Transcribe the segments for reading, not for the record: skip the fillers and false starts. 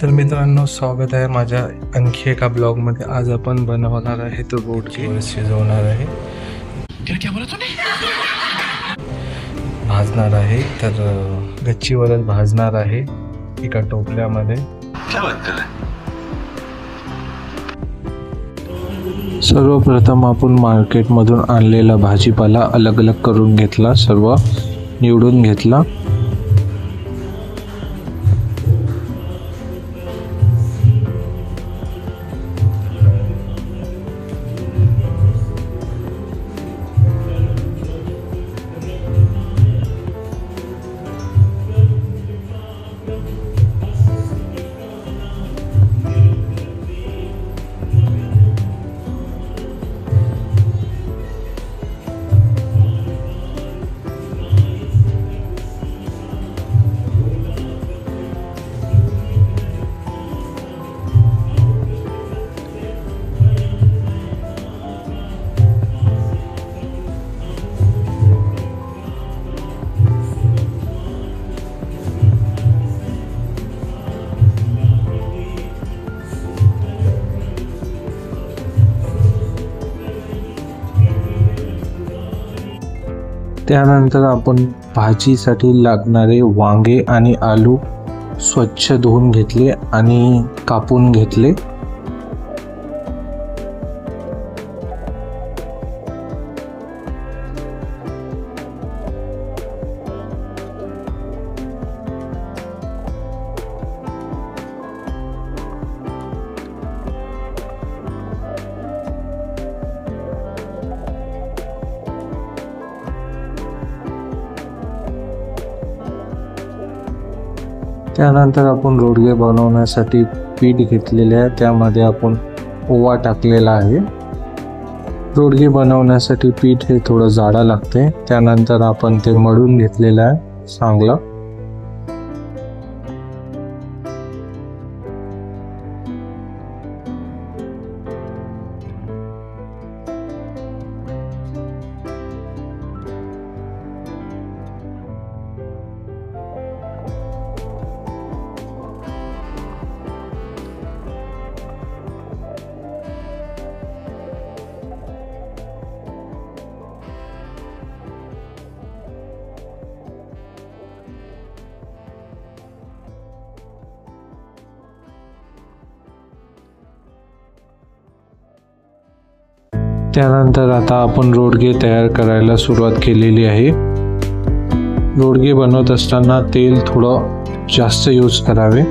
तर मित्रांनो, स्वागत आहे माझ्या आणखी एका ब्लॉगमध्ये. आज आपण बनवणार आहे तो रोडगे शिजवणार आहे, भाजणार आहे. तर गच्चीवरच भाजणार आहे एका टोपल्यामध्ये. सर्वप्रथम आपण मार्केटमधून आणलेला भाजीपाला अलग अलग करून घेतला, सर्व निवडून घेतला. त्यानंतर आपण भाजीसाठी लागणारे वांगे आणि आलू स्वच्छ धुवून घेतले आणि कापून घेतले. त्यानंतर आपण रोडगे बनवण्यासाठी पीठ घेतलेले आहे, त्यामध्ये आपण ओवा टाकलेला आहे. रोडगे बनवण्यासाठी पीठ हे थोडं जाडं लागते. त्यानंतर आपण ते मळून घेतलेलं आहे चांगलं. त्यानंतर आता आपण रोडगे तयार करायला सुरुवात केलेली आहे. रोडगे बनवत असताना तेल थोडं जास्त यूज करावे.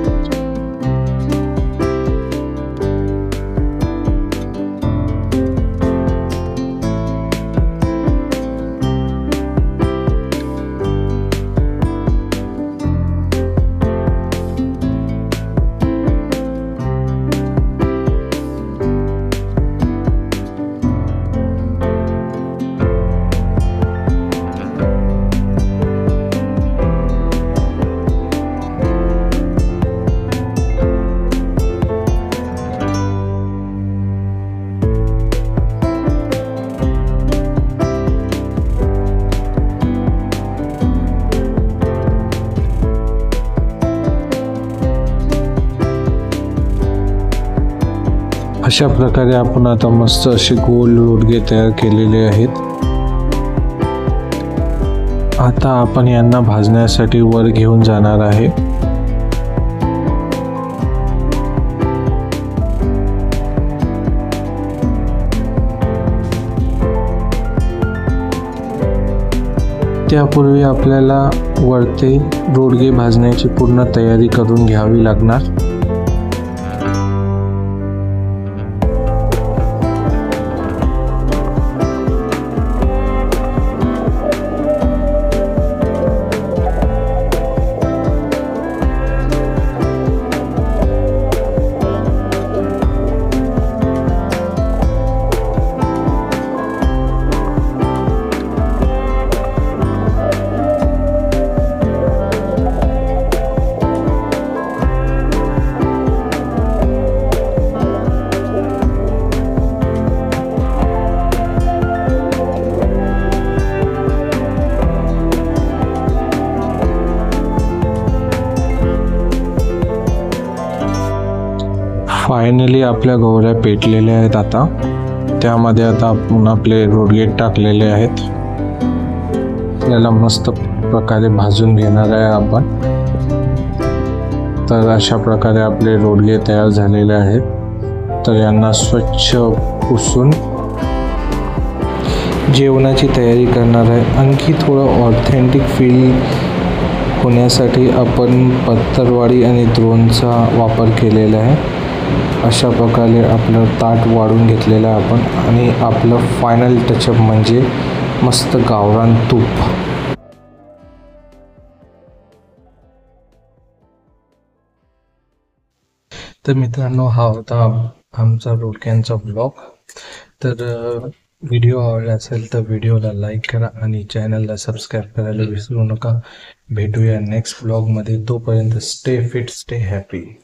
अशा प्रकारे आपण आता मस्त असे गोल रोडगे तयार केलेले आहेत. आता आपण यांना भाजण्यासाठी वर घेऊन जाणार आहे. त्यापूर्वी आपल्याला वरते रोडगे भाजण्याची पूर्ण तयारी करून घ्यावी लागणार. फायनली आपल्या गोवऱ्या पेटलेल्या आहेत. आता त्यामध्ये आता आपण आपले रोडगे टाकलेले आहेत. याला मस्त प्रकारे भाजून घेणार आहे आपण. तर अशा प्रकारे आपले रोडगे तयार झालेले आहेत. तर यांना स्वच्छ पुसून जेवणाची तयारी करणार आहे. आणखी थोडं ऑथेंटिक फील होण्यासाठी आपण पत्तरवाडी आणि द्रोणचा वापर केलेला आहे. अशा प्रकारे आपलं ताट वाढून घेतलेलं आहे आपण. आणि आपलं फायनल टचअप म्हणजे मस्त गावरान तूप. तर मित्रांनो, हा होता आमचा रोडग्यांचा ब्लॉग. तर व्हिडिओ आवडला असेल तर व्हिडिओला लाईक करा आणि चॅनलला सबस्क्राईब करायला विसरू नका. भेटूया नेक्स्ट ब्लॉगमध्ये. तोपर्यंत स्टे फिट, स्टे हॅपी.